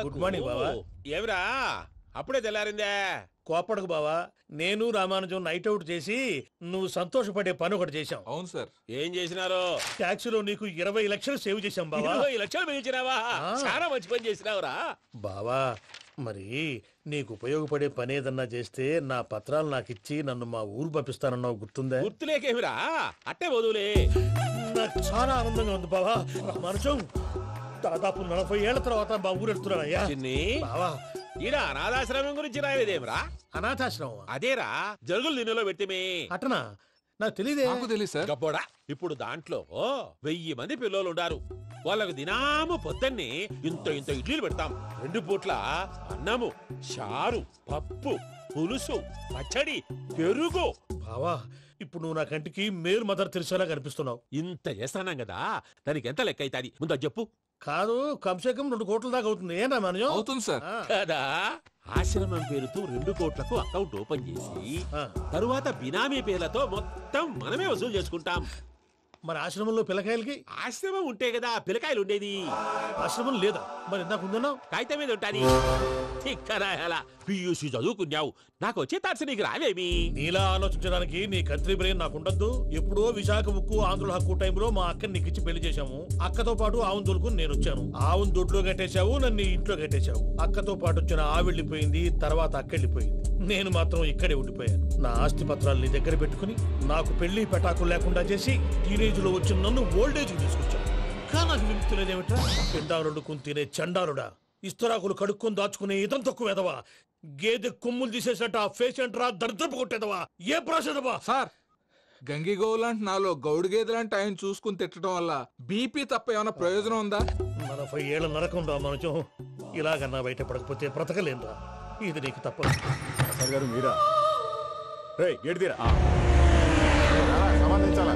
Good morning బావా. ఏమిరా అప్పుడే తెల్లారిందే? కోపడకు బావా, నేను రామానుజం నైట్ అవుట్ చేసి నువ్వు సంతోషపడే పని ఒకటి చేశాం. అవును సార్. ఏం చేసినారు? ట్యాక్సీలో నీకు 20 లక్షలు సేవ్ చేశాం బావా. 20 లక్షలు మిగిల్చినావా? చాలా మంచి పని చేసినావురా బావా. మరి నీకు ఉపయోగపడే పని ఏదన్నా చేస్తే నా పత్రాలు నాకిచ్చి నన్ను మా ఊరు పంపిస్తానన్నావు, గుర్తుందా? గుర్తులేకేమిరా, అట్టే వదులే. నాకు చాలా ఆనందంగా ఉంది బావా. రామానుజం దాదాపు 40 ఏళ్ల తర్వాత మా ఊరు వెళ్తున్నానయ్యా. బావా, ఈడ అనాథాశ్రమం గురించి రావేదేమిరా? అనాథాశ్రమం అదేరా, జరుగులు దీనిలో పెట్టిమే. అటనా? నాకు తెలియదే. నాకు తెలియదు సార్. గబ్బోడా, ఇప్పుడు దాంట్లో 1000 మంది పిల్లలు ఉండారు. వాళ్ళకు దినాము పొద్దున్నే ఇంత ఇంత ఇడ్లీలు పెడతాం. 2 పూట్ల అన్నము, చారు, పప్పు, పులుసు, పచ్చడి, పెరుగు. బావా, ఇప్పుడు నువ్వు నా కంటికి మేరు మదర్ తెలిసేలా కనిపిస్తున్నావు. ఇంత చేస్తానం కదా, దానికి ఎంత లెక్క అవుతుంది ముందు అది చెప్పు. కాదు, కంసే కం 2 కోట్ల దాకా అవుతుంది. ఏం రామానుజం? అవుతుంది సార్. కదా, ఆశ్రమం పేరుతో 2 కోట్లకు అకౌంట్ ఓపెన్ చేసి తరువాత బినామీ పేర్లతో మొత్తం మనమే వసూలు చేసుకుంటాం. మరి ఆశ్రమంలో పిల్లకాయలకి? ఆశ్రమం ఉంటే కదా పిల్లకాయలు ఉండేది. ఆశ్రమం లేదా? మరి ఇందాక ఉందన్నావు. కాగితం మీద ఉంటాది. ఇక్కడ పియూసీ చదువుకున్నావు, నాకు వచ్చే తాట్స్ నీకు రావేమి? నీలా ఆలోచించడానికి నీ కత్రి బ్రెయిన్ నాకు ఉండద్దు. ఎప్పుడో విశాఖ ఉక్కు ఆంధ్రుల హక్కు టైంలో మా అక్కని నీకిచ్చి పెళ్లి చేశాము. అక్కతో పాటు ఆవును దొడుకు నేను వచ్చాను. ఆవును దొడ్లో కట్టేశావు, నన్ను ఇంట్లో కట్టేశావు. అక్కతో పాటు వచ్చిన ఆవిళ్ళిపోయింది, తర్వాత అక్కెళ్ళిపోయింది. నేను మాత్రం ఇక్కడే ఉండిపోయాను. నా ఆస్తి పత్రాలు నీ దగ్గర పెట్టుకుని నాకు పెళ్లి పెటాకులు లేకుండా చేసి టీనేజ్ లో వచ్చిన నన్ను ఓల్డేజ్ తీసుకొచ్చాను. కానీ నాకు విముక్తి లేదేమిట్రా? పిండారుడుకుని తినే చండారుడా, ఇస్తరాకులు కడుక్కొని దాచుకునే ఇతం తక్కువ ఎదవా, గేదె కొమ్ములు తీసేసట ఆ పేషెంట్ రా దరిద్రపు కొట్టేదవా, ఏ ప్రాసెదవా? సార్, గంగిగోవు లాంటి నాలో గౌడు గేదె లాంటి ఆయన చూసుకుని తిట్టడం వల్ల బీపీ తప్ప ఏమైనా ప్రయోజనం ఉందా? 40 ఏళ్ల నరకం రా మనచం. ఇలాగన్నా బయట పడకపోతే బ్రతకలేనురా. ఇది నీకు తప్పదు. సార్ గారు మీరా? రే గేట్ తీరా, సంబంధించాలా?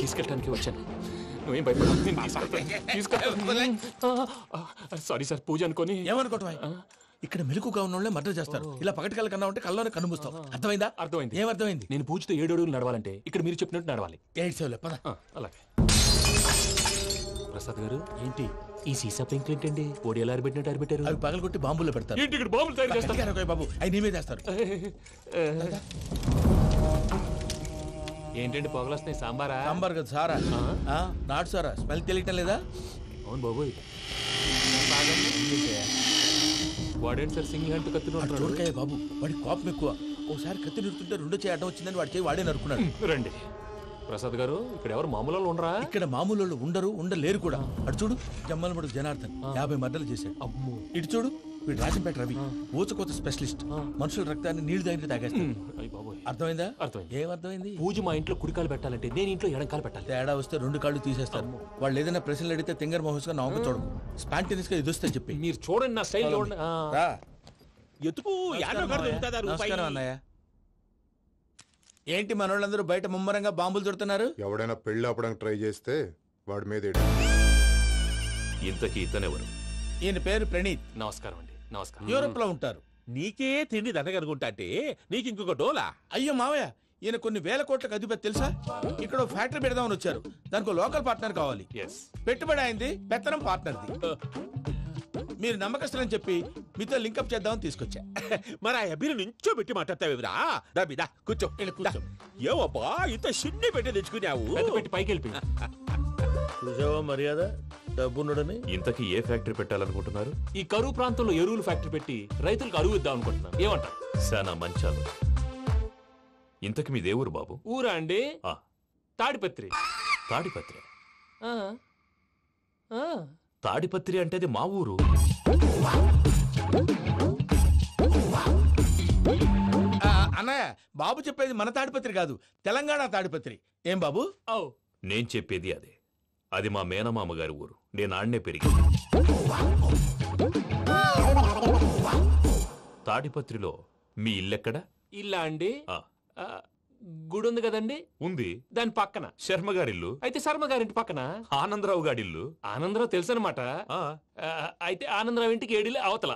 తీసుకెళ్ళడానికి వచ్చాను. నువ్వేం భయపడవు. సారీ సార్, పూజ అనుకోని. ఏమనుకోవటం? ఇక్కడ మెలకుగా ఉన్న వాళ్ళే మర్డర్ చేస్తారు. ఇలా పగటి కళ్ళ కన్నా ఉంటే కళ్ళలోనే కనుమూస్తావు. అర్థమైందా? అర్థమైంది. ఏమర్థమైంది? నేను పూజతో 7 అడుగులు నడవాలంటే ఇక్కడ మీరు చెప్పినట్టు నడవాలి. 8 సేవలే పద. అలాగే. ప్రసాద్ గారు, ఏంటి ఈ సీసా పెంకులు ఏంటండి? పొడి ఎలా అరబెట్టినట్టు అరబెట్టారు? అవి పగలగొట్టి బాంబుల్లో పెడతారు. ఏంటి ఇక్కడ బాంబులు తయారు చేస్తారు? బాబు, అవి నీ మీద వేస్తారు. ఏంటండి పొగలొస్తున్నాయి? సాంబారా? సాంబార్ కదా సారా. నాటు సారా. స్మెల్ తెలియటం లేదా? అవును బాబోయ్. వాడేంటి సార్ సింగిల్ హ్యాండ్ కత్తి చూడకాయ బాబు, వాడి కోపం ఎక్కువ. ఓసారి కత్తి నిరుతుంటే 2 చేయి అడ్డం వచ్చిందని వాడి చేయి వాడే నరుకున్నాడు. రండి ప్రసాద్ గారు, ఇక్కడ ఎవరు మామూలు వాళ్ళు ఉండరా? ఇక్కడ మామూలు ఉండరు, ఉండలేరు కూడా. అటు చూడు, జమ్మలమడు జనార్దన్ 50 మర్డర్లు చేశాడు. అమ్మో. ఇటు చూడు, వీడు రాజంపేట రవి ఊచకోత స్పెషలిస్ట్. మనుషుల రక్తాన్ని నీళ్లు దగ్గర తాగేస్తాడు. అర్థమైందా? అర్థమైంది. ఏమర్థమైంది? పూజ మా ఇంట్లో కుడికాలు పెట్టాలంటే నేను ఇంట్లో ఎడంకాలు పెట్టాలి. తేడా వస్తే 2 కాళ్ళు తీసేస్తారు. వాళ్ళు ఏదైనా ప్రశ్నలు అడిగితే తింగర్ మహోస్ గా నవ్వు చూడకు. స్పాంటినియస్ గా ఎదుస్తే చెప్పి. మీరు చూడండి, నా స్టైల్ చూడండి. ఎత్తుకు నమస్కారం అన్నయ్య. ఏంటి మనోళ్ళందరూ బయట ముమ్మరంగా బాంబులు దొరుకుతున్నారు? ఎవడైనా పెళ్లి ఆపడానికి ట్రై చేస్తే వాడి మీద. ఇంతకీ ఇతనెవరు? ఈయన పేరు ప్రణీత్. నమస్కారం అండి. నమస్కారం. యూరోప్ లో ఉంటారు. నీకే తిండి దండగనుకుంటా అంటే నీకు ఇంకొక డోలా? అయ్యో మావయ్య, ఈయన కొన్ని వేల కోట్లకు అధిపతి తెలుసా? ఇక్కడ ఫ్యాక్టరీ పెడదామని వచ్చారు. దానికి లోకల్ పార్ట్నర్ కావాలి. పెట్టుబడి అయింది, పెత్తనం పార్ట్నర్ది. మీరు నమ్మకస్తులని చెప్పి మీతో లింకప్ చేద్దామని తీసుకొచ్చా. మరి ఆ అబ్బిని నుంచో పెట్టి మాట్లాడతావేమిరా? రబిదా కూర్చో. ఏవబ్బా ఇంత సిన్ని పెట్టి తెచ్చుకున్నావు? పెట్టి పైకి వెళ్ళిపోయి. చూసావా మర్యాద, డబ్బున్నడని. ఇంతకీ ఏ ఫ్యాక్టరీ పెట్టాలనుకుంటున్నారు? ఈ కరువు ప్రాంతంలో ఎరువులు ఫ్యాక్టరీ పెట్టి రైతులకు అరువు ఇద్దాం అనుకుంటున్నాను. ఏమంటారు? శానా మంచాలు. ఇంతకి మీ దేవురు బాబు? ఊరా అండి? తాడిపత్రి. తాడిపత్రి? తాడిపత్రి అంటే అది మా ఊరు. అన్నయ్య, బాబు చెప్పేది మన తాడిపత్రి కాదు, తెలంగాణ తాడిపత్రి. ఏం బాబు? నేను చెప్పేది అదే. అది మా మేనమామ గారి ఊరు. నేను ఆడనే పెరిగింది. తాడిపత్రిలో మీ ఇల్లెక్కడ? ఇల్లా అండి? ఆ, ఆ, గుడి ఉంది కదండి, ఉంది. దాని పక్కన. శర్మ గారిల్లు. అయితే శర్మ గారింటి పక్కన ఆనందరావు గారిల్లు. ఆనందరావు తెలుసు అనమాట. ఆ, అయితే ఆనందరావు ఇంటికి 7 అవతల.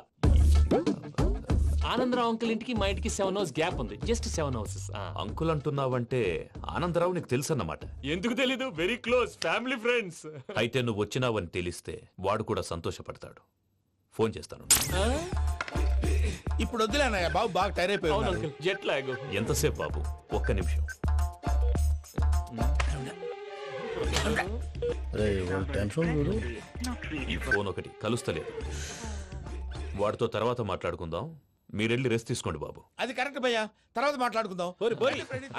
ఆనందరావు అంకుల్ ఇంటికి మా ఇంటికి 7 hours గ్యాప్ ఉంది, జస్ట్ 7 hours. అంకుల్ అంటున్నావంటే ఆనందరావు నీకు తెలుసన్నమాట. ఎందుకు తెలీదు, వెరీ క్లోజ్ ఫ్యామిలీ ఫ్రెండ్స్. అయితే నువ్వు వచ్చినావని తెలిస్తే వాడు కూడా సంతోషపడతాడు. ఫోన్ చేస్తాను. ఇప్పుడు వద్దులే అన్నయ్య, బాబు బాగా టైర్ అవును అయిపోయాడు. Uncle, jet lag. ఎంతసేపు బాబు? ఒక్క నిమిషం. ఈ ఫోన్ ఒకటి కలుస్తలేదు. వాడితో తర్వాత మాట్లాడుకుందాం. మీరెళ్ళి రెస్ట్ తీసుకోండి బాబు. అది కరెక్ట్ భయ్యా, తర్వాత మాట్లాడుకుందాం.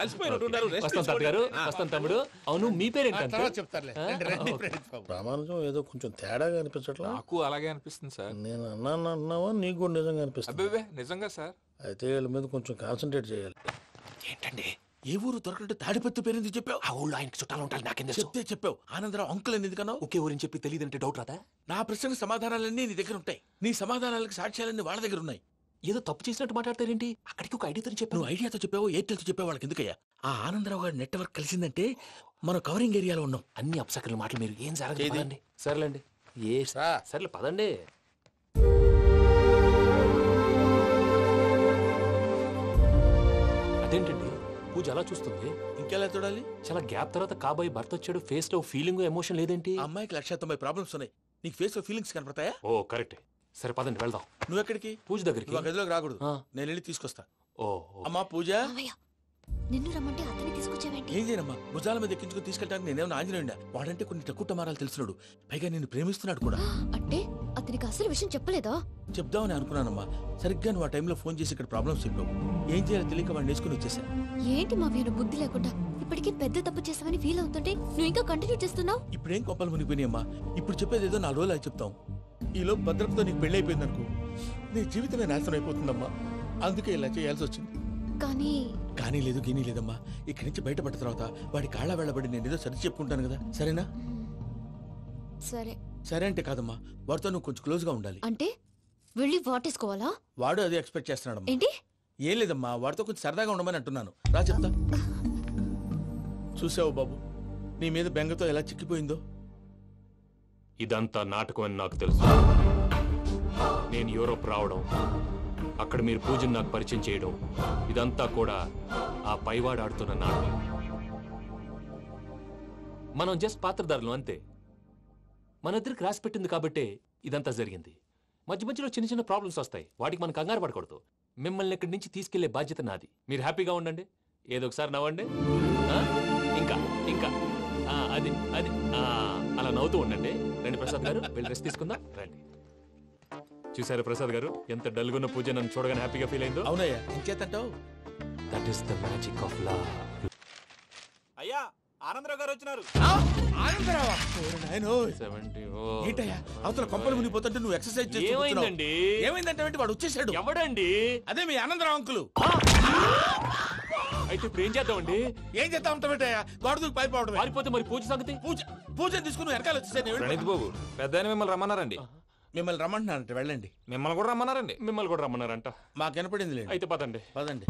అలసిపోయినట్టున్నారు. rest వస్తాం తాత గారు, వస్తాం తమ్ముడు. అవును, మీ పేరేంటి తర్వాత అంకుల్? చెప్తారులే. రండి, రండి, ప్రణీత్ బాబు. ప్రామాణికం ఏదో కొంచెం తేడాగా అనిపించట్లా. నాకు అలాగే అనిపిస్తుంది సార్. నేను అన్నాను అంటున్నావా, నీకు కూడా నిజంగా అనిపిస్తుంది. అబ్బే నిజంగా సార్. అయితే వీళ్ళ మీద కొంచెం కాన్సన్ట్రేట్ చేయాలి. ఏంటండి ఏ ఊరు దొరకట్టు తాడిపత్రి పేరు ఎందుకు చెప్పావు? ఆ ఊళ్ళో ఆయనకి చుట్టాలు ఉంటారు, నాకేం తెలుసు. చెప్తే చెప్పావు. ఆనందరావు అంకుల్ అని ఎందుకన్నావు? ఒకే ఊరిని చెప్పి తెలియదంటే డౌట్ రాదా? నా ప్రశ్నకు సమాధానాలన్నీ నీ దగ్గర ఉంటాయి. నీ సమాధానాలకు సాక్ష్యాలన్నీ వాళ్ళ దగ్గర ఉన్నాయి. ఏదో తప్పు చేసినట్టు మాట్లాడతారేంటి? అక్కడికి ఒక ఐడియాతో చెప్పాను. నువ్వు ఐడియాతో చెప్పావు, ఎయిర్టెల్తో చెప్పావు, వాళ్ళకి ఎందుకయ్యా? ఆ ఆనందరావు గారి నెట్వర్క్ కలిసిందంటే మనం కవరింగ్ ఏరియాలో ఉన్నాం. అన్ని అప్సకర్ల మాటలు మీరు ఏం ఏది? జరగదండి. సర్లేండి, సర్లే పదండి. అదేంటండి పూజ అలా చూస్తుంది? ఇంకెలా చూడాలి? చాలా గ్యాప్ తర్వాత కాబోయే భర్త వచ్చాడు, ఫేస్ లో ఫీలింగ్ ఎమోషన్ లేదేంటి? ఆ అమ్మాయికి 190 ప్రాబ్లమ్స్ ఉన్నాయి. నీకు ఫేస్ లో ఫీలింగ్స్ కనపడతాయా? ఓ కరెక్ట్. సరే పదండి వెళ్దాం. నువ్వు ఎక్కడికి? పూజ దగ్గరికి. నువ్వు ఆ గదిలోకి రాకూడదు. ఆ. నేను వెళ్ళి తీసుకొస్తా. ఓ అమ్మా పూజ, మావయ్య, నిన్ను రమ్మంటే అతన్ని తీసుకొచ్చావేంటి? ఏం చేయనమ్మా? భుజాల మీద ఎక్కించుకుని తీసుకెళ్ళడానికి నేనేమన్నా ఆంజనేయుడా? వాడంటే కొన్ని తక్కువ టమారాలు తెలిసినాడు, పైగా నేను ప్రేమిస్తున్నాడు కూడా. అంటే అతనికి అసలు విషయం చెప్పలేదా? చెప్దామని అనుకున్నానమ్మా. సరిగ్గా నువ్వు ఆ టైంలో ఫోన్ చేసి ఇక్కడ ప్రాబ్లమ్స్ చెప్పావు. ఏం చేయాలో తెలియక వాడిని నేర్చుకుని వచ్చేసా. ఏంటి మావయ్య బుద్ధి లేకుండా? ఇప్పటికీ పెద్ద తప్పు చేసావని ఫీల్ అవుతుంటే నువ్వు ఇంకా కంటిన్యూ చేస్తున్నావు. ఇప్పుడేం కోపాలు మునిగిపోయినాయమ్మా. ఇప్పుడు చెప్పేది ఏదో 4 రోజులు అది చెప్తాం. ఈలోపు భద్రతతో నీకు పెళ్లి అయిపోయింది అనుకో, నీ జీవితమే నాశనం అయిపోతుందమ్మా. అందుకే ఇలా చేయాల్సి వచ్చింది. కానీ కానీ లేదు గీనీ లేదమ్మా. ఇక్కడి నుంచి బయటపడ్డ తర్వాత వాడి కాళ్ళ వెళ్ళబడి నేను ఏదో సరి చెప్పుకుంటాను కదా, సరేనా? సరే సరే అంటే కాదమ్మా, వాడితో నువ్వు కొంచెం క్లోజ్ గా ఉండాలి. అంటే వెళ్ళి వాటేసుకోవాలా? వాడు అదే ఎక్స్పెక్ట్ చేస్తున్నాడమ్మా. ఏంటి? ఏం లేదమ్మా, వాడితో కొంచెం సరదాగా ఉండమని అంటున్నాను. రా చెప్తా. చూసావు బాబు, నీ మీద బెంగతో ఎలా చిక్కిపోయిందో. ఇదంతా నాటకం అని నాకు తెలుసు. నేను యూరోప్ రావడం, అక్కడ మీరు పూజను నాకు పరిచయం చేయడం, ఇదంతా కూడా ఆ పైవాడు ఆడుతున్న నాటకం. మనం జస్ట్ పాత్రధారులు అంతే. మన ఇద్దరికి రాసి పెట్టింది కాబట్టే ఇదంతా జరిగింది. మధ్య మధ్యలో చిన్న చిన్న ప్రాబ్లమ్స్ వస్తాయి, వాటికి మనం కంగారు పడకూడదు. మిమ్మల్ని ఇక్కడి నుంచి తీసుకెళ్లే బాధ్యత నాది. మీరు హ్యాపీగా ఉండండి, ఏదో ఒకసారి నవ్వండి. ఆ? ఇంకా ఇంకా అది అది అలా నవ్వుతూ ఉండండి. రండి ప్రసాద్ గారు, వెళ్ళి రెస్ట్ తీసుకుందాం రండి. చూసారా ప్రసాద్ గారు, ఎంత డల్గున్న పూజ నన్ను చూడగానే హ్యాపీగా ఫీల్ అయిందో? అవునయ్యా, ఇంకేతంటావు? That is the magic of love. అయ్యా ఆనందరావు గారు వచ్చినారు. ఆనందరావా? ఓరి నాయనోయ్. 70. ఏంటయ్యా అవతల కొంపలు మునిగిపోతుంటే నువ్వు ఎక్సర్సైజ్ చేస్తూ కూర్చున్నావు. ఏమైందండి? ఏమైందంటే వాడు వచ్చేసాడు. ఎవడండి? అదే మీ ఆనందరావు అంకులు. అయితే ఇప్పుడు ఏం చేద్దామండి? ఏం చేస్తా ఉంటావేటయ్యా? గోడ దూకి పైపోవడమే. పారిపోతే మరి పూజ సంగతి? పూజ తీసుకుని వెనకాల వచ్చేసాను. ప్రణీత్ బాబు, పెద్ద మిమ్మల్ని రమ్మన్నారండి. మిమ్మల్ని రమ్మంటున్నానంటే వెళ్ళండి. మిమ్మల్ని కూడా రమ్మన్నారండి. మిమ్మల్ని కూడా రమ్మన్నారంట. మాకు వినపడింది లేదు. అయితే పదండి. పదండి.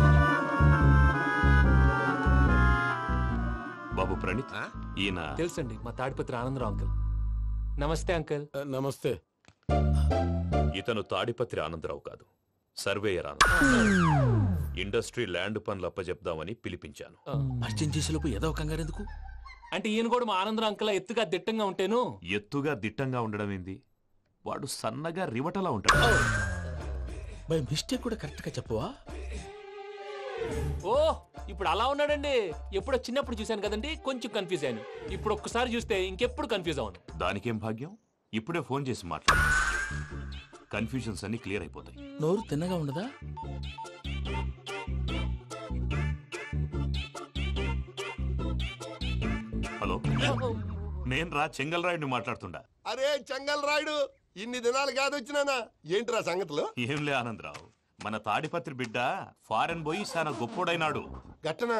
బాబు ప్రణీత్, ఈయన తెలుసండి, మా తాడిపత్రి ఆనందరావు అంకుల్. నమస్తే అంకుల్. నమస్తే. ఇతను తాడిపత్రి ఆనందరావు కాదు, సర్వేయర్ ఆనందరావు. ఇండస్ట్రీ ల్యాండ్ పనులు అప్పజెప్దామని పిలిపించాను. పరిచయం చేసేలోపు ఏదో కంగారు ఎందుకు? అంటే ఈయన కూడా మా ఆనందరావు అంకుల్ ఎత్తుగా దిట్టంగా ఉంటేను. ఎత్తుగా దిట్టంగా ఉండడం ఏంది? వాడు సన్నగా రివటలా ఉంటాడు. బై మిస్టేక్ కూడా కరెక్ట్ గా చెప్పవా? ఓ ఇప్పుడు అలా ఉన్నాడండి. ఎప్పుడో చిన్నప్పుడు చూశాను కదండి, కొంచెం కన్ఫ్యూజ్ అయ్యాను. ఇప్పుడు ఒక్కసారి చూస్తే ఇంకెప్పుడు కన్ఫ్యూజ్ అవును. దానికేం భాగ్యం, ఇప్పుడే ఫోన్ చేసి మాట్లాడు. కన్ఫ్యూజన్స్ అన్ని క్లియర్ అయిపోతాయి. నోరు తిన్నగా ఉండదా? హలో, నేను రా చెంగల్రాయుడిని మాట్లాడుతుండా. అరే చెంగల్ రాయుడు, ఇన్ని దినాలు కాదు వచ్చినానా? ఏంట్రా సంగతులు? ఏంలే ఆనందరావు, మన తాడిపత్రి బిడ్డ ఫారెన్ పోయి చాలా గొప్పోడైనాడు. గట్టనా?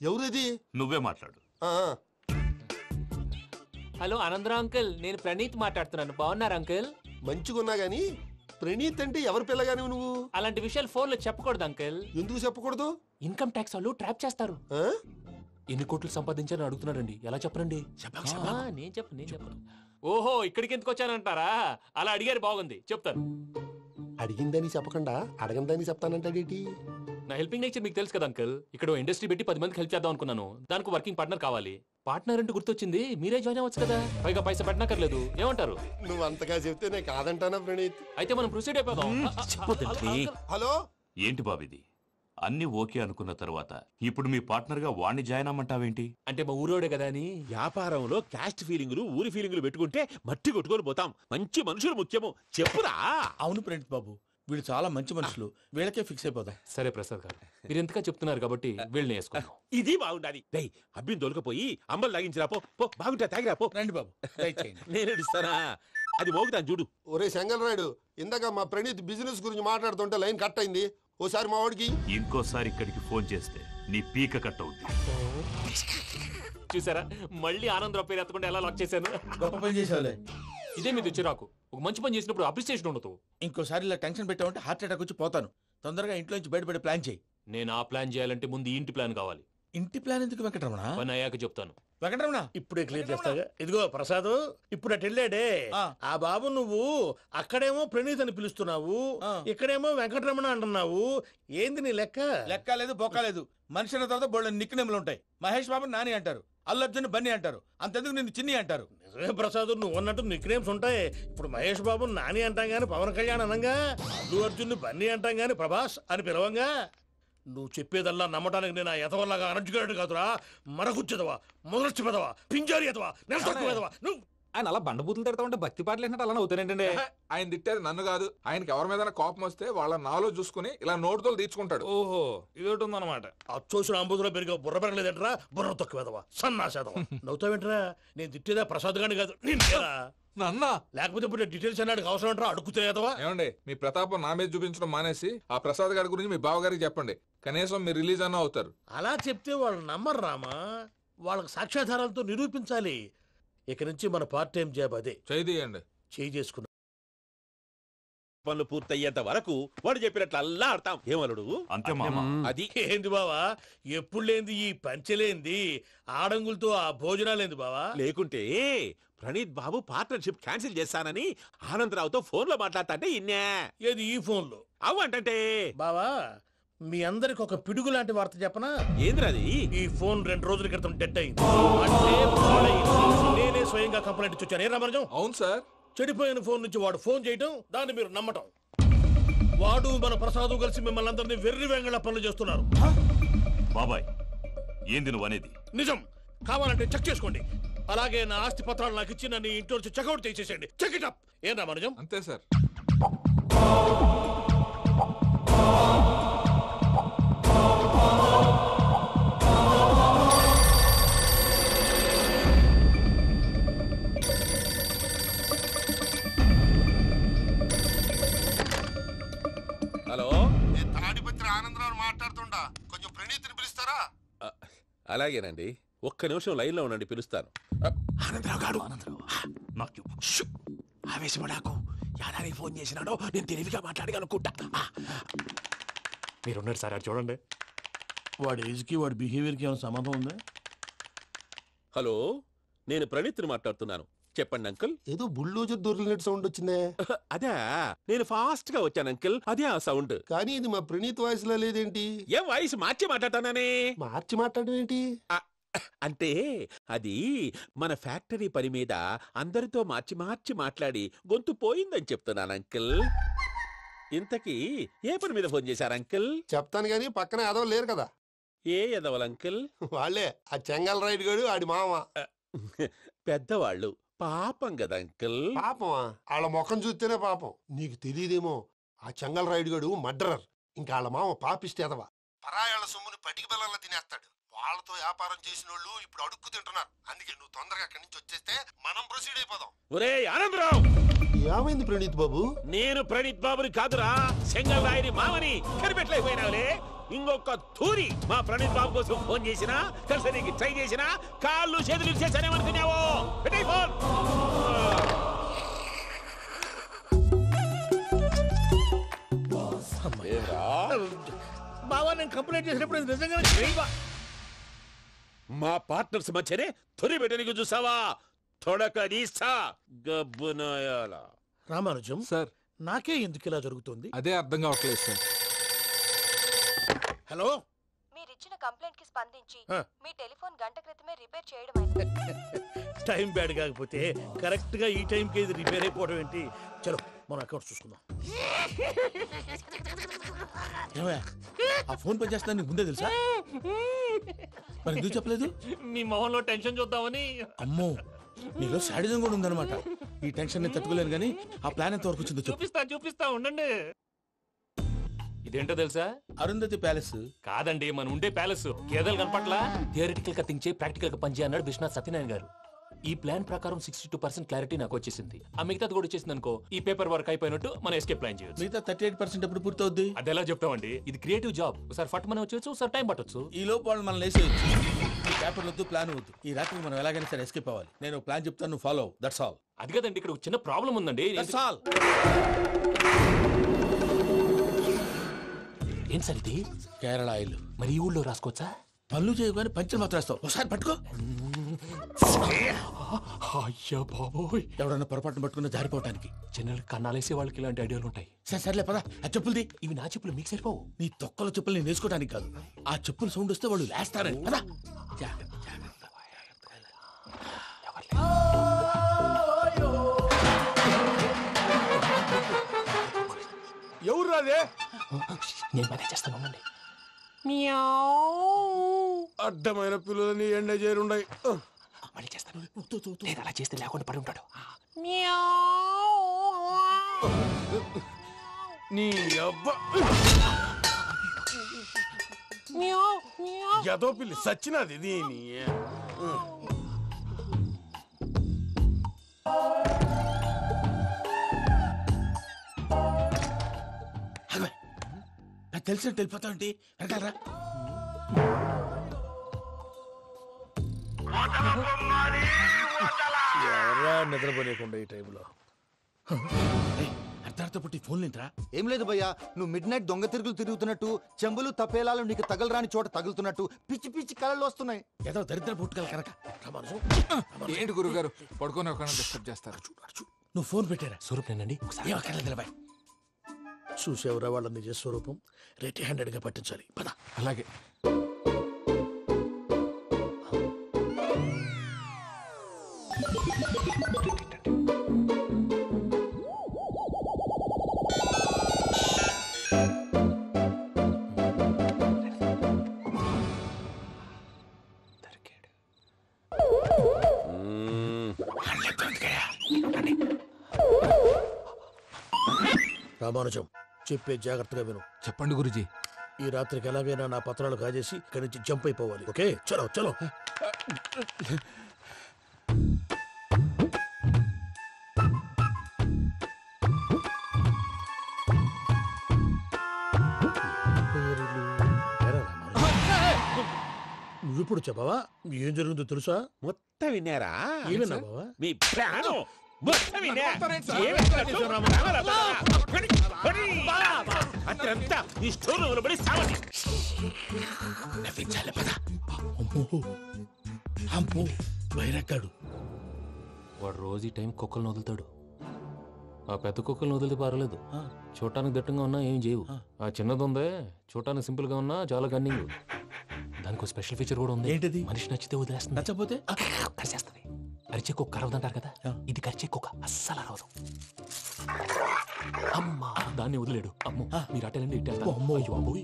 ఎవరిది? నువ్వే మాట్లాడు. ఆ, హలో ఆనందరావు అంకుల్, నేను ప్రణీత్ మాట్లాడుతున్నాను. బాగున్నారు అంకుల్? మంచిగున్నా గాని ప్రణీత్ అంటే ఎవరి పిల్లగాని నువ్వు? అలాంటి విషయాలు ఫోన్ లో చెప్పకూడదు అంకిల్. ఎందుకు చెప్పకూడదు? ఇన్కమ్ ట్యాక్స్ వాళ్ళు ట్రాప్ చేస్తారు. ఆ? ఎన్ని కోట్లు సంపాదించాలని అడుగుతున్నాడండి. ఎలా చెప్పరండి? నేను చెప్పను. ఓహో, ఇక్కడికి ఎందుకు వచ్చానంటారా? అలా అడిగారు, బాగుంది, చెప్తాను. అడిగిందని చెప్పకుండా అడగందని చెప్తానంటాడేటి? నా హెల్పింగ్ నేచర్ మీకు తెలుసు కదా అంకల్. ఇక్కడ ఇండస్ట్రీ పెట్టి 10 మందికి హెల్ప్ చేద్దాం అనుకున్నాను. దానికి వర్కింగ్ పార్ట్నర్ కావాలి. పార్ట్నర్ అంటే గుర్తొచ్చింది, మీరే జాయిన్ అవ్వచ్చు కదా. పైగా పైసా పెట్టనక్కర్లేదు. ఏమంటారు? నువ్వు అంతగా చెప్తే నేను కాదంటానా ప్రణీత్? అయితే మనం ప్రొసీడ్ అయిపోదాం. హలో, ఏంటి బాబిది? అన్ని ఓకే అనుకున్న తర్వాత ఇప్పుడు మీ పార్ట్నర్ గా వాణ్ణి జాయిన్ అమ్మంటావేంటి? అంటే మా ఊరోడే కదా అని. వ్యాపారంలో క్యాస్ట్ ఫీలింగులు ఊరి ఫీలింగులు పెట్టుకుంటే మట్టి కొట్టుకొని పోతాం. మంచి మనుషులు ముఖ్యము. చెప్పురా. అవును ప్రణీత్ బాబు, వీళ్ళు చాలా మంచి మనుషులు. వీళ్ళకే ఫిక్స్ అయిపోదాం. సరే ప్రసాద్ గారు, మీరు ఎంతగా చెప్తున్నారు కాబట్టి వీళ్ళని వేసుకున్నాం. ఇది బాగుండాలి. రేయ్, అబ్బిని దొలకపోయి అంబలు లాగించిరా పో. పో, బాగుంటా తాగిరా పో. రండి బాబు, దయచేయండి. నేను ఇస్తానా? అది మోగుతాను చూడు. ఒరే చెంగల్ రాయుడు, ఇందాక మా ప్రణీత్ బిజినెస్ గురించి మాట్లాడుతుంటే లైన్ కట్ అయింది. ఓసారి మా వాడికి ఇంకోసారి ఇక్కడికి ఫోన్ చేస్తే నీ పీక కట్ అవుద్ది. చూసారా, మళ్ళీ ఆనందరావు పేరు ఎత్తకుండా ఎలా లాక్ చేశాను. గొప్ప పని చేసేవాళ్ళే. ఇదే మీ చిరాకు. ఒక మంచి పని చేసినప్పుడు అప్రిసియేషన్ ఉండదు. ఇంకోసారి ఇలా టెన్షన్ పెట్టామంటే హార్ట్ అటాక్ వచ్చి పోతాను. తొందరగా ఇంట్లో నుంచి బయటపడే ప్లాన్ చేయి. నేను ఆ ప్లాన్ చేయాలంటే ముందు ఇంటి ప్లాన్ కావాలి. ఇంటి ప్లాన్ ఎందుకు వెంకటరమణ? పని అయ్యాక చెప్తాను. వెంకటరమణ, ఇప్పుడే క్లియర్ చేస్తాగా. ఇదిగో ప్రసాద్, ఇప్పుడు అటు వెళ్ళాడే ఆ బాబు, నువ్వు అక్కడేమో ప్రణీత్ అని పిలుస్తున్నావు, ఇక్కడేమో వెంకటరమణ అంటున్నావు. ఏంది నీ లెక్క? లెక్క లేదు, బొక్క లేదు. మనిషి అన్న తర్వాత బోళ్ళ నిక్నెములు ఉంటాయి. మహేష్ బాబు నాని అంటారు, అల్లు అర్జున్ బన్నీ అంటారు, అంతెందుకు నిన్ను చిన్ని అంటారు. నిజమే ప్రసాద్, నువ్వు అన్నట్టు నిక్నేమ్స్ ఉంటాయి. ఇప్పుడు మహేష్ బాబు నాని అంటాం గాని పవన్ కళ్యాణ్ అనంగా, అల్లు అర్జున్ బన్నీ అంటాం గాని ప్రభాస్ అని పిలవంగా. నువ్వు చెప్పేదల్లా నమ్మటానికి నేను ఆ ఎతవల్లాగా అనర్జుకేటెడ్ కాదురా. మరగుచ్చదవా, మొదలచ్చి పెదవా, పింజారి ఎదవా, నెలసొక్కు పెదవా. నువ్వు ఆయన అలా బండబూతులు తిడతా ఉంటే భక్తి పాటలు ఏంటంటే అలా అవుతానంటే. ఆయన తిట్టేది నన్ను కాదు. ఆయనకి ఎవరి మీద కోపం వస్తే వాళ్ళ నాలో చూసుకుని ఇలా నోటుతో తీర్చుకుంటాడు. ఓహో, ఇదొకటి ఉందన్నమాట. అచ్చోసిన అంబుధులో పెరిగే బుర్ర పెరగలేదంటరా, బుర్ర తొక్కువేదవా, సన్నాసేదవా. నవ్వుతావేంటరా? నేను తిట్టేదా ప్రసాద్ గాని కాదు, నిన్నేరా. నన్న లేకపోతే ఇప్పుడు డీటెయిల్స్ అన్నాడు అవసరం అంటారా? అడుగుతాయేదవా. ఏమండి, మీ ప్రతాపం నా మీద చూపించడం మానేసి ఆ ప్రసాద్ గారి గురించి మీ బావగారికి చెప్పండి. కనీసం మీరు రిలీజ్ అన్న అవుతారు. అలా చెప్తే వాళ్ళు నమ్మరు రామా. వాళ్ళకి సాక్ష్యాధారాలతో నిరూపించాలి. ఇక నుంచి మన పార్ట్ టైం జాబ్ అదే. చేయండి. చేయి చేసుకున్నా పనులు పూర్తయ్యేంత వరకు వాడు చెప్పినట్లు అల్లా ఆడతాం. ఏమలుడు? అంతే మామ. అది ఏంది బావా, ఎప్పుడు లేంది ఈ పంచలేంది, ఆడంగులతో ఆ భోజనాలేంది బావా? లేకుంటే ప్రణీత్ బాబు పార్ట్నర్షిప్ క్యాన్సిల్ చేస్తానని ఆనందరావుతో ఫోన్ లో మాట్లాడతాంటే ఇన్నే. ఏది ఈ ఫోన్ లో? అవు అంటే బావా, మీ అందరికి ఒక పిడుగు లాంటి వార్త చెప్పనా? ఏంద్రది? ఈ ఫోన్ 2 రోజుల క్రితం డెడ్ అయింది. అంటే పాడైంది. నేనే స్వయంగా కంప్లైంట్ ఇచ్చి వచ్చాను. ఏ రామరాజం? అవును సార్. చెడిపోయిన ఫోన్ నుంచి వాడు ఫోన్ చేయటం, దాన్ని మీరు నమ్మటం. వాడు మన ప్రసాదు కలిసి మిమ్మల్ని అందరినీ వెర్రి వెంగళ పనులు చేస్తున్నారు. బాబాయ్, ఏంది నువ్వు అనేది? నిజం. కావాలంటే చెక్ చేసుకోండి. అలాగే నా ఆస్తి పత్రాలు నాకు ఇచ్చి నన్ను ఇంట్లో నుంచి చెక్అౌట్ చేసేసండి. Check it up. ఏం రామరాజం? అంతే సార్. హలో, నేను తాడిపత్రి ఆనందరావు మాట్లాడుతుండా. కొంచెం ప్రణీత్ని పిలుస్తారా? అలాగేనండి. ఒక్క నిమిషం లైన్ లో ఉండండి, పిలుస్తాను. ఆనందరావు గాడు. నాకు ఆవేశపడాకు. యాదానికి ఫోన్ చేసినాడో నేను తెలివిగా మాట్లాడగలనుకుంటా. మీరున్నారు సార్, చూడండి. వాడి ఏజ్కి వాడి బిహేవియర్కి ఏమైనా సంబంధం ఉందా? హలో, నేను ప్రణీత్ని మాట్లాడుతున్నాను. చెప్పండి అంకుల్. ఏదో బుల్డోజర్ దొరికినట్టు సౌండ్ వచ్చిందే. అదే, నేను ఫాస్ట్ గా వచ్చాను అంకుల్. అదే ఆ సౌండ్. కానీ ఇది మా ప్రణీత్ వాయిస్ లో లేదేంటి? ఏం వాయిస్ మార్చి మాట్లాడతాననే? మార్చి మాట్లాడడం ఏంటి? అంటే అది మన ఫ్యాక్టరీ పని మీద అందరితో మార్చి మార్చి మాట్లాడి గొంతు పోయిందని చెప్తున్నాను అంకుల్. ఇంతకీ ఏ పని మీద ఫోన్ చేశారు అంకుల్? చెప్తాను గానీ పక్కన ఏదో లేరు కదా. ఏ ఎదవల్ అంకుల్? వాళ్ళే ఆ చెంగల్ రైడ్ గడు ఆడి మామ. పెద్దవాళ్ళు. పాపం కదా అంకుల్. పాపమా? వాళ్ళ ముఖం చూస్తేనే పాపం. నీకు తెలియదేమో, ఆ చెంగల్ రైడ్ గడు మర్డరర్. ఇంకా వాళ్ళ మామ పాపిస్తేదవా. పరాయాళ్ళ సొమ్ముని పటికి బెల్లంలో తినేస్తాడు. వాళ్ళతో వ్యాపారం చేసిన వాళ్ళు ఇప్పుడు అడుక్కు తింటున్నారు. అందుకే నువ్వు తొందరగా అక్కడి నుంచి వచ్చేస్తే మనం ప్రొసీడ్ అయిపోదాం. ఒరే ఆనందరావు! ఏమైంది ప్రణీత్ బాబు? నేను ప్రణీత్ బాబుని కాదురా, సెంగల్ రాయని మామని. కనిపెట్టలేకపోయినావులే. ఇంకొక తూరి మా ప్రణీత్ బాబు కోసం ఫోన్ చేసినా, కలిసి నీకు ట్రై చేసినా కాళ్ళు చేతులు ఇచ్చేసానేమనుకున్నావు. పెట్టే ఫోన్. బావా నేను కంప్లైంట్ చేసినప్పుడు ఇది నిజంగానే చేయవా? మా పార్ట్నర్స్ మధ్యనే తొలి పెట్టడానికి చూసావా? తొడక నీస్తా గబ్బునాయాల. రామానుజం సార్ నాకే ఎందుకు ఇలా జరుగుతుంది? అదే అర్థం కావట్లేదు సార్. హలో, మీరిచ్చిన కంప్లైంట్ కి స్పందించి ఆ. మీ టెలిఫోన్ గంట క్రితమే రిపేర్ చేయడం అయింది. టైం బ్యాడ్ కాకపోతే కరెక్ట్ గా ఈ టైంకి ఇది రిపేర్ అయిపోవడం ఏంటి? చలో మన అకౌంట్ చూసుకుందాం. ఏమయ్య, ఆ ఫోన్ పని చేస్తున్నా నీకు ముందే తెలుసా? మరి ఎందుకు చెప్పలేదు? మీ మొహంలో టెన్షన్ చూద్దామని. అమ్మో, నీలో శాడిజం కూడా ఉందన్నమాట. ఈ టెన్షన్ నేను తట్టుకోలేను కానీ ఆ ప్లాన్ ఎంత వరకు వచ్చిందో చెప్పు. చూపిస్తా ఉండండి. ఇదేంటో తెలుసా? అరుంధతి ప్యాలెస్. కాదండి, మన ఉండే ప్యాలెస్. కేదలు కనపట్లా? థియరిటికల్ గా థింక్ చేయి, ప్రాక్టికల్ గా పనిచేయి అన్నాడు విశ్వనాథ్ సత్యనారాయణ గారు. ఈ ప్లాన్ ప్రకారం 62% క్లారిటీ నాకు వచ్చేసింది. ఆ మిగతాది కూడా వచ్చేసింది అనుకో, ఈ పేపర్ వర్క్ అయిపోయినట్టు మనం ఎస్కేప్ ప్లాన్ చేయొచ్చు. మిగతా 38% ఎప్పుడు పూర్తవుద్ది? అది ఎలా చెప్తామండి? ఇది క్రియేటివ్ జాబ్. ఒకసారి ఫట్ మనం వచ్చేచ్చు, ఒకసారి టైం పట్టొచ్చు. ఈ లోపు వాళ్ళు మనం లేసేయచ్చు. ఈ పేపర్ వద్దు, ప్లాన్ వద్దు. ఈ రాత్రికి మనం ఎలాగైనా సరే ఎస్కేప్ అవ్వాలి. నేను ప్లాన్ చెప్తాను, నువ్వు ఫాలో. That's all. అది కదండి, ఇక్కడ ఒక చిన్న ప్రాబ్లం ఉందండి. That's all. ఏం సార్ ఇది? కేరళ ఆయిల్. మరి ఈ ఊళ్ళో రాసుకోవచ్చా? పనులు చేయగానే పంచలు మాత్రం వేస్తావు. ఒకసారి పట్టుకో. అయ్యా బాబోయ్, ఎవడన్నా పొరపాటున పట్టుకున్న జారిపోవటానికి. జనరల్ కన్నాలేసే వాళ్ళకి ఇలాంటి ఐడియాలు ఉంటాయి. సర్లే పదా. ఆ చెప్పులది. ఇవి నా చెప్పులు, మీకు సరిపోవు. నీ తొక్కల చెప్పులు నేను వేసుకోవడానికి కాదు, ఆ చెప్పులు సౌండ్ వస్తే వాళ్ళు లేస్తారని. పదా. ఎవరు రాదే? నేను పదే చేస్తాను, ఉండండి. అడ్డమైన పిల్లలని ఎండ చేరుండయి. మళ్ళీ చేస్తాను. లేదు, అలా చేస్తే లేకుండా పడి ఉంటాడు. నీ అబ్బా ఎదో పిల్లి సచ్చినది దీని. నాకు తెలిసినట్టు వెళ్ళిపోతా ఉంటే వెనకాలరా. ఎవరా నిద్రపోలేకుండా ఈ టైంలో? అర్ధార్థ పుట్టి ఫోన్ లేంట్రా. ఏం లేదు భయ్యా, నువ్వు మిడ్ నైట్ దొంగ తిరుగులు తిరుగుతున్నట్టు, చెంబులు తపేలాలు నీకు తగలరాని చోట తగులుతున్నట్టు పిచ్చి పిచ్చి కళలు వస్తున్నాయి. ఏదో దరిద్ర పుట్టుకల కనుక. ఏంటి గురుగారు పడుకొని ఒక డిస్టర్బ్ చేస్తారు? నువ్వు ఫోన్ పెట్టారా? స్వరూప్ నేనండి. నిలబాయ్. చూసేవరా వాళ్ళ నిజ స్వరూపం. రెట్టి హ్యాండెడ్ గా పట్టించాలి. పద. అలాగే. రామానుజం, చెప్పే జాగ్రత్తగా విను. చెప్పండి గురుజీ. ఈ రాత్రికి ఎలాగైనా నా పత్రాలు కాజేసి ఇక్కడి నుంచి జంప్ అయిపోవాలి. ఓకే, చలో చలో. నువ్విప్పుడు చెప్పవా ఏం జరిగిందో తెలుసా? మొత్తం విన్నారా? ఏమన్నా బావా? మీ ప్రాణం మొత్తం విన్నా. అతనంతా ఈ స్టోర్ రూమ్ లో పడి సావండి. నవ్వించాలి. పద. అమ్మో అమ్మో, బైరక్కాడు. వాడు రోజు ఈ టైం కుక్కలను వదులుతాడు. ఆ పెద్ద కుక్కలను వదిలితే పర్లేదు, చూడటానికి దట్టంగా ఉన్నా ఏం చేయవు. ఆ చిన్నది ఉందే, చూడటానికి సింపుల్ గా ఉన్నా చాలా కన్నింగ్. దానికి ఒక స్పెషల్ ఫీచర్ కూడా ఉంది. ఏంటిది? మనిషి నచ్చితే వదిలేస్తుంది, నచ్చపోతే కరిచేస్తుంది. అరిచే కుక్క అరవదంటారు కదా, ఇది కరిచే కుక్క అస్సలు అరవదు. అమ్మా, దాన్ని వదిలేడు. అమ్మో, మీరు అటెండి ఇటు వెళ్తారు. అమ్మో. అయ్యో బాబోయ్.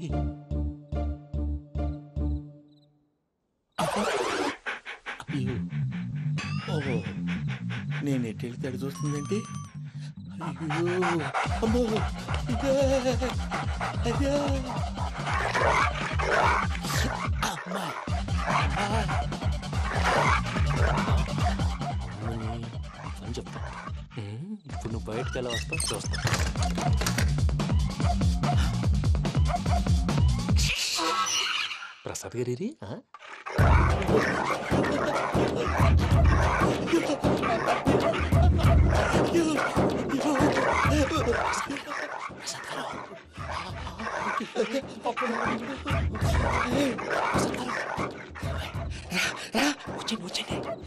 ఓహో, నేను ఎటు వెళ్తే అటు చూస్తుందేంటి? అయ్యో అమ్మో, ఇదే అదే. అమ్మా అని చెప్తా. ఇప్పుడు నువ్వు బయటకు ఎలా వస్తావు చూస్తా. ప్రసాద్ గారి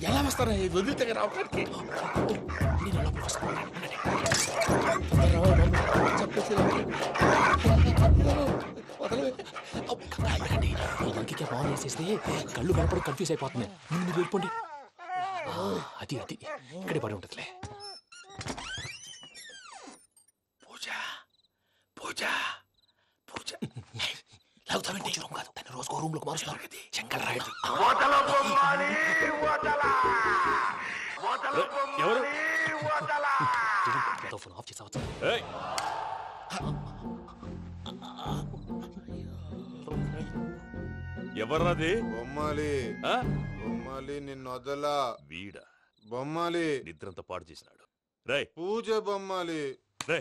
ఎలా వస్తారా వదిలితే రావడానికి ఫోన్ చేసేస్తే కళ్ళు కనపడి కన్ఫ్యూజ్ అయిపోతున్నాయి. మీరు వెళ్ళిపోండి. అది అది ఇక్కడే పడి ఉంటుందిలే. పూజ పూజ పూజ లాగుతామంటే రూమ్ కాదు, తన రోజుకో రూమ్ లోకి మారుస్తున్నారు కదా శంకర్ రాయుడు. ఎవరు ఫోన్ ఆఫ్ చేసావచ్చు. ఎవర్రాది? బొమ్మాలి బొమ్మాలి నిన్ను వదలా. వీడ బొమ్మాలి నిద్రంతా పాడు చేసినాడు. రే పూజ బొమ్మాలి. రే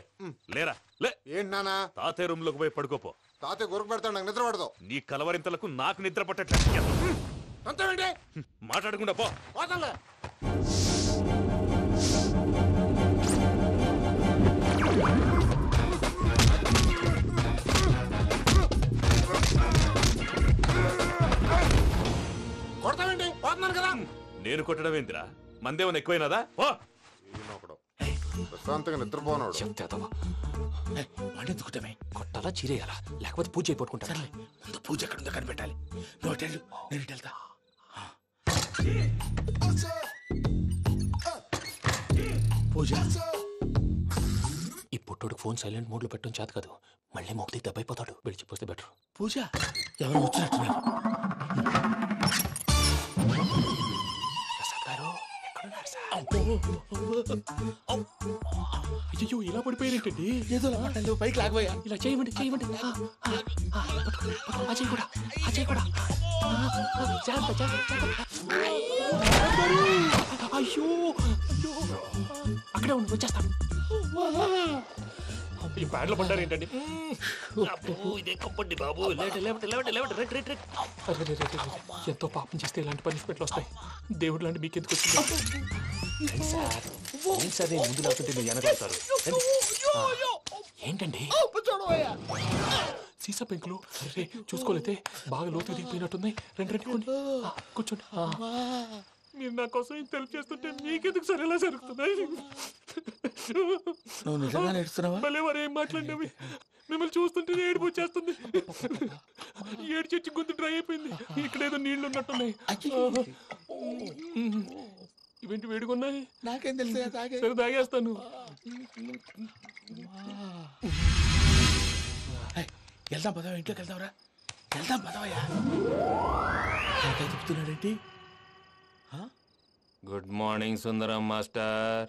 లేరా లే. ఏంటి నానా? తాతయ్య రూమ్ లోకి పోయి పడుకోపో. తాతయ్య గురకు పెడతాడు, నాకు నిద్ర పడతావు. నీ కలవరింతలకు నాకు నిద్ర పట్టట్లేదు. అంతేంటి మాట్లాడకుండా పో. పోతాలే. కొడతావేంటి? పోతున్నాను కదా. నేను కొట్టడం ఏంటిరా? మందేమన్నా ఎక్కువైనదా? ఓ ప్రశాంతంగా నిద్రపోనాడు. వాడెందుకుంటామే? కొట్టాలా చీరేయాలా లేకపోతే పూజ అయిపోట్టుకుంటా. సర్లే ముందు పూజ ఎక్కడ ఉందో కనిపెట్టాలి. నువ్వు వెళ్ళు, నేను ఇటు వెళ్తా. పూజ ఈ పుట్టోడికి ఫోన్ సైలెంట్ మోడ్ లో పెట్టడం చేత కాదు. మళ్ళీ మొక్కి దెబ్బైపోతాడు. విడిచిపోతే బెటర్. పూజ ఎవరు వచ్చినట్టున్నారు? ప్రసాద్ గారు అయ్యో ఇలా పడిపోయారేంటండి? ఏదో పైకి లాగబోయా. ఇలా చేయమండి చేయమండి. అజయ్ కూడా అజయ్ కూడా అయ్యో అక్కడే ఉండి వచ్చేస్తాను. ఈ బ్యాడ్లో పడ్డారు ఏంటండి? ఎంతో పాపం చేస్తే ఇలాంటి పనిష్మెంట్లు వస్తాయి. దేవుడు లాంటి మీకెందుకు వచ్చింది? సార్ ముందు లేకుంటే మీరు వెనకాడతారు. ఏంటండి సీసా పెంకులు చూసుకోలేతే బాగా లోతు దిగిపోయినట్టున్నాయి. రెండు కూర్చోండి. మీరు నా కోసం ఇంత హెల్ప్ చేస్తుంటే మీకెందుకు సరే ఎలా జరుగుతున్నాయి? నువ్వు నిజంగా నేర్చుతున్నావా? భలే వారు ఏం మాట్లాడినవి. మిమ్మల్ని చూస్తుంటే ఏడుపు వచ్చేస్తుంది. ఏడు చెచ్చి గొంతు డ్రై అయిపోయింది. ఇక్కడ ఏదో నీళ్లు ఉన్నట్టున్నాయి. ఇవేంటి వేడుకున్నాయి? నాకేం తెలుసు. సరే తాగేస్తాను. వెళ్దాం పదవా, ఇంట్లోకి వెళ్దాంరా. వెళ్దాం పదవయ్యా. నాకై చెప్తున్నాడేంటి? గుడ్ మార్నింగ్ సుందరం మాస్టర్.